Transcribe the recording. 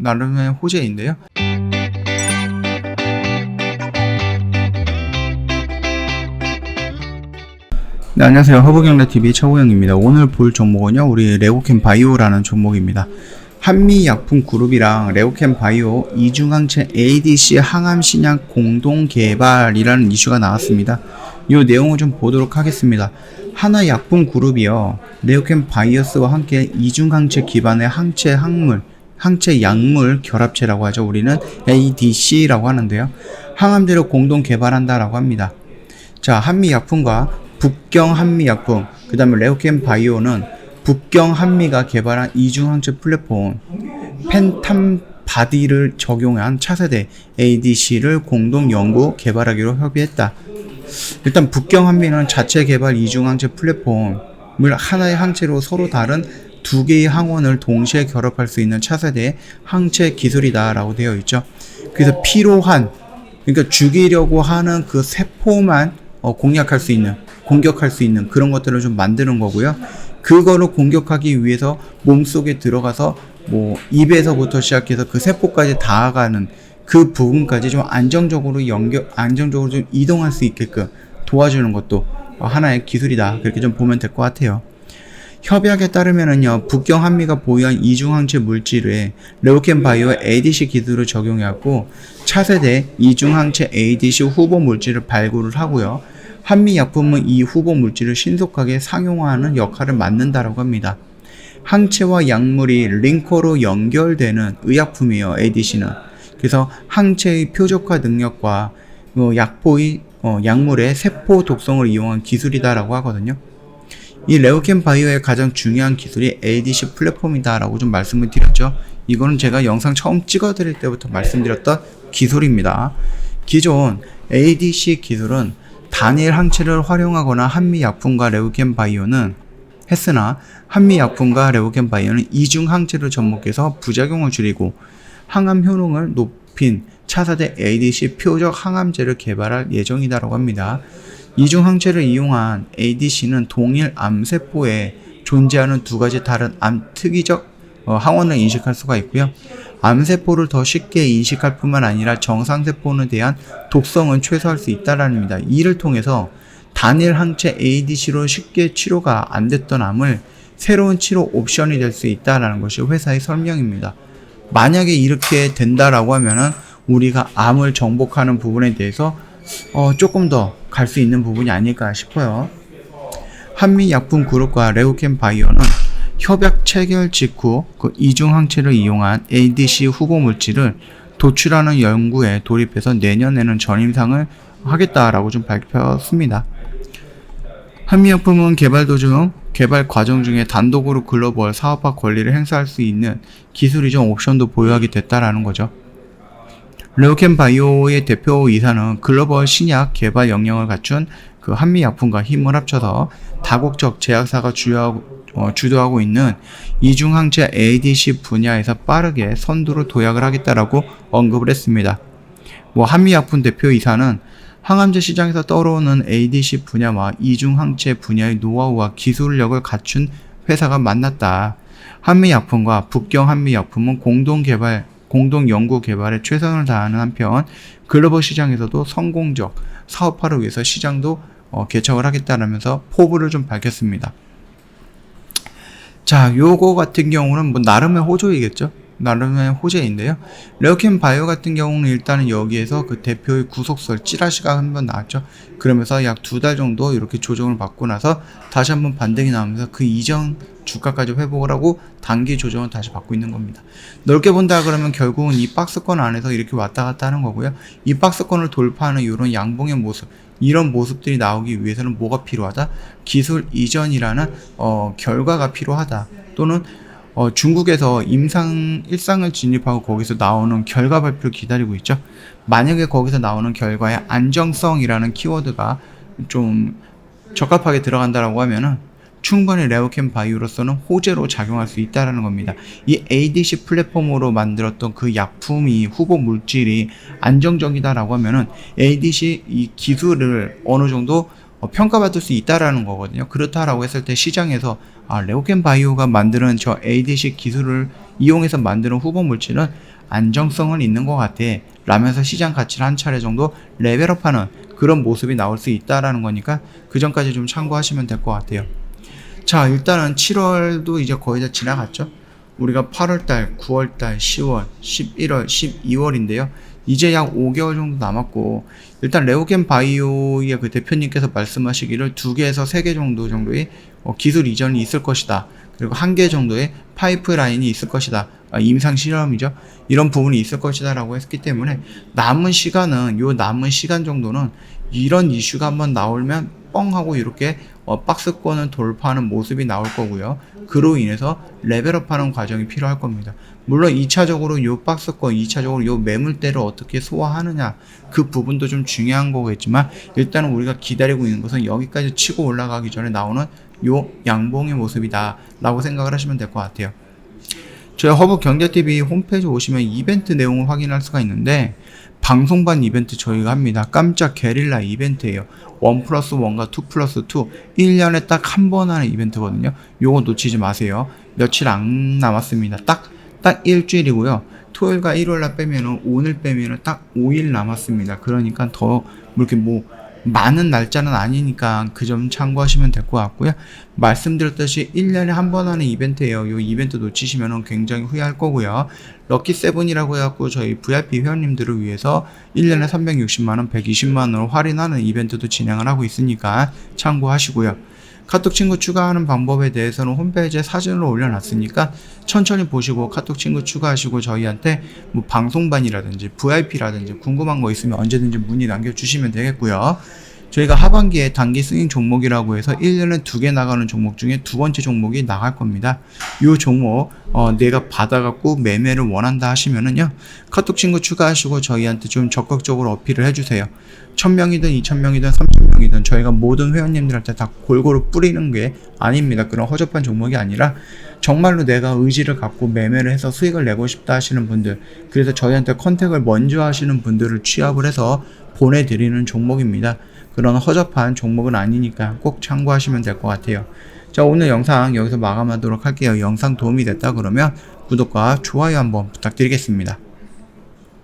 나름의 호재인데요. 네, 안녕하세요. 허브경제TV 최호영입니다. 오늘 볼 종목은요, 우리 레고캠 바이오라는 종목입니다. 한미약품그룹이랑 레고캠 바이오 이중항체 ADC 항암신약 공동개발이라는 이슈가 나왔습니다. 이 내용을 좀 보도록 하겠습니다. 하나약품그룹이요, 레고캠 바이오스와 함께 이중항체 기반의 항체 약물 결합체라고 하죠. 우리는 ADC라고 하는데요. 항암제를 공동 개발한다라고 합니다. 자, 한미약품과 북경 한미약품, 그 다음에 레고캠 바이오는 북경 한미가 개발한 이중항체 플랫폼 펜탐바디를 적용한 차세대 ADC를 공동 연구 개발하기로 협의했다. 일단 북경 한미는 자체 개발 이중항체 플랫폼을 하나의 항체로 서로 다른 두 개의 항원을 동시에 결합할 수 있는 차세대 항체 기술이다 라고 되어 있죠. 그래서 필요한, 그러니까 죽이려고 하는 그 세포만 공격할 수 있는 그런 것들을 좀 만드는 거고요. 그거를 공격하기 위해서 몸속에 들어가서 뭐 입에서부터 시작해서 그 세포까지 닿아가는 그 부분까지 좀 안정적으로 좀 이동할 수 있게끔 도와주는 것도 하나의 기술이다. 그렇게 좀 보면 될 것 같아요. 협약에 따르면은요, 북경 한미가 보유한 이중항체 물질에 레고캠 바이오의 ADC 기술을 적용해갖고 차세대 이중항체 ADC 후보 물질을 발굴을 하고요. 한미약품은 이 후보 물질을 신속하게 상용화하는 역할을 맡는다라고 합니다. 항체와 약물이 링커로 연결되는 의약품이에요, ADC는. 그래서 항체의 표적화 능력과 약물의 세포 독성을 이용한 기술이다라고 하거든요. 이 레고캠 바이오의 가장 중요한 기술이 ADC 플랫폼이다라고 좀 말씀을 드렸죠. 이거는 제가 영상 처음 찍어드릴 때부터 말씀드렸던 기술입니다. 기존 ADC 기술은 단일 항체를 활용하거나 한미약품과 레고캠 바이오는 했으나 한미약품과 레고캠 바이오는 이중 항체를 접목해서 부작용을 줄이고 항암 효능을 높인 차세대 ADC 표적 항암제를 개발할 예정이다라고 합니다. 이중 항체를 이용한 ADC는 동일 암세포에 존재하는 두 가지 다른 암 특이적 항원을 인식할 수가 있고요. 암세포를 더 쉽게 인식할 뿐만 아니라 정상세포에 대한 독성은 최소화할 수 있다라는 겁니다. 이를 통해서 단일 항체 ADC로 쉽게 치료가 안 됐던 암을 새로운 치료 옵션이 될 수 있다라는 것이 회사의 설명입니다. 만약에 이렇게 된다라고 하면은 우리가 암을 정복하는 부분에 대해서 조금 더 갈 수 있는 부분이 아닐까 싶어요. 한미약품그룹과 레고캠 바이오는 협약 체결 직후 그 이중항체를 이용한 ADC 후보 물질을 도출하는 연구에 돌입해서 내년에는 전임상을 하겠다라고 좀 밝혔습니다. 한미약품은 개발 과정 중에 단독으로 글로벌 사업화 권리를 행사할 수 있는 기술이적 옵션도 보유하게 됐다라는 거죠. 레고캠 바이오의 대표이사는 글로벌 신약 개발 역량을 갖춘 그 한미약품과 힘을 합쳐서 다국적 제약사가 주도하고 있는 이중항체 ADC 분야에서 빠르게 선두로 도약을 하겠다라고 언급을 했습니다. 한미약품 대표이사는 항암제 시장에서 떠오르는 ADC 분야와 이중항체 분야의 노하우와 기술력을 갖춘 회사가 만났다. 한미약품과 북경 한미약품은 공동 연구 개발에 최선을 다하는 한편 글로벌 시장에서도 성공적 사업화를 위해서 시장도 개척을 하겠다라면서 포부를 좀 밝혔습니다. 자, 요거 같은 경우는 나름의 호재인데요. 레고캠 바이오 같은 경우는 일단은 여기에서 그 대표의 구속설 찌라시가 한번 나왔죠. 그러면서 약 2달 정도 이렇게 조정을 받고 나서 다시 한번 반등이 나오면서 그 이전 주가까지 회복을 하고 단기 조정을 다시 받고 있는 겁니다. 넓게 본다 그러면 결국은 이 박스권 안에서 이렇게 왔다 갔다 하는 거고요. 이 박스권을 돌파하는 이런 양봉의 모습, 이런 모습들이 나오기 위해서는 뭐가 필요하다? 기술 이전이라는 결과가 필요하다. 또는 중국에서 일상을 진입하고 거기서 나오는 결과 발표를 기다리고 있죠. 만약에 거기서 나오는 결과에 안정성이라는 키워드가 좀 적합하게 들어간다라고 하면은 충분히 레고캠 바이오로서는 호재로 작용할 수 있다는 겁니다. 이 ADC 플랫폼으로 만들었던 그 약품이 후보 물질이 안정적이다라고 하면은 ADC 이 기술을 어느 정도 평가받을 수 있다라는 거거든요. 그렇다라고 했을 때 시장에서 레고캠 바이오가 만드는 저 ADC 기술을 이용해서 만드는 후보 물질은 안정성은 있는 것 같아 라면서 시장 가치를 한 차례 정도 레벨업하는 그런 모습이 나올 수 있다라는 거니까 그 전까지 좀 참고하시면 될 것 같아요. 자, 일단은 7월도 이제 거의 다 지나갔죠. 우리가 8월달, 9월달, 10월, 11월, 12월인데요. 이제 약 5개월 정도 남았고, 일단 레오겐 바이오의 그 대표님께서 말씀하시기를 2개에서 3개 정도의 기술 이전이 있을 것이다. 그리고 1개 정도의 파이프라인이 있을 것이다. 임상 실험이죠. 이런 부분이 있을 것이다 라고 했기 때문에 남은 시간 정도는 이런 이슈가 한번 나오면 뻥 하고 이렇게 박스권을 돌파하는 모습이 나올 거고요. 그로 인해서 레벨업하는 과정이 필요할 겁니다. 물론 2차적으로 요 박스권, 2차적으로 요 매물대를 어떻게 소화하느냐 그 부분도 좀 중요한 거겠지만 일단은 우리가 기다리고 있는 것은 여기까지 치고 올라가기 전에 나오는 요 양봉의 모습이다 라고 생각을 하시면 될 것 같아요. 저희 허브경제TV 홈페이지 오시면 이벤트 내용을 확인할 수가 있는데 방송반 이벤트 저희가 합니다. 깜짝 게릴라 이벤트예요. 1+1과 2+2 1년에 딱 한 번 하는 이벤트거든요. 요거 놓치지 마세요. 며칠 안 남았습니다. 딱 일주일이고요. 토요일과 일요일날 빼면은 오늘 빼면은 딱 5일 남았습니다. 그러니까 더 이렇게 많은 날짜는 아니니까 그 점 참고하시면 될 것 같고요. 말씀드렸듯이 1년에 한 번 하는 이벤트예요. 이 이벤트 놓치시면 굉장히 후회할 거고요. 럭키7이라고 해갖고 저희 VIP 회원님들을 위해서 1년에 360만원, 120만원을 할인하는 이벤트도 진행을 하고 있으니까 참고하시고요. 카톡 친구 추가하는 방법에 대해서는 홈페이지에 사진으로 올려놨으니까 천천히 보시고 카톡 친구 추가하시고 저희한테 방송반이라든지 VIP라든지 궁금한 거 있으면 언제든지 문의 남겨주시면 되겠고요. 저희가 하반기에 단기 스윙 종목이라고 해서 1년에 2개 나가는 종목 중에 두 번째 종목이 나갈 겁니다. 이 종목 내가 받아갖고 매매를 원한다 하시면은요 카톡 친구 추가하시고 저희한테 좀 적극적으로 어필을 해주세요. 1000명이든 2000명이든 3000명이든 저희가 모든 회원님들한테 다 골고루 뿌리는 게 아닙니다. 그런 허접한 종목이 아니라 정말로 내가 의지를 갖고 매매를 해서 수익을 내고 싶다 하시는 분들, 그래서 저희한테 컨택을 먼저 하시는 분들을 취합을 해서 보내드리는 종목입니다. 그런 허접한 종목은 아니니까 꼭 참고하시면 될 것 같아요. 자, 오늘 영상 여기서 마감하도록 할게요. 영상 도움이 됐다 그러면 구독과 좋아요 한번 부탁드리겠습니다.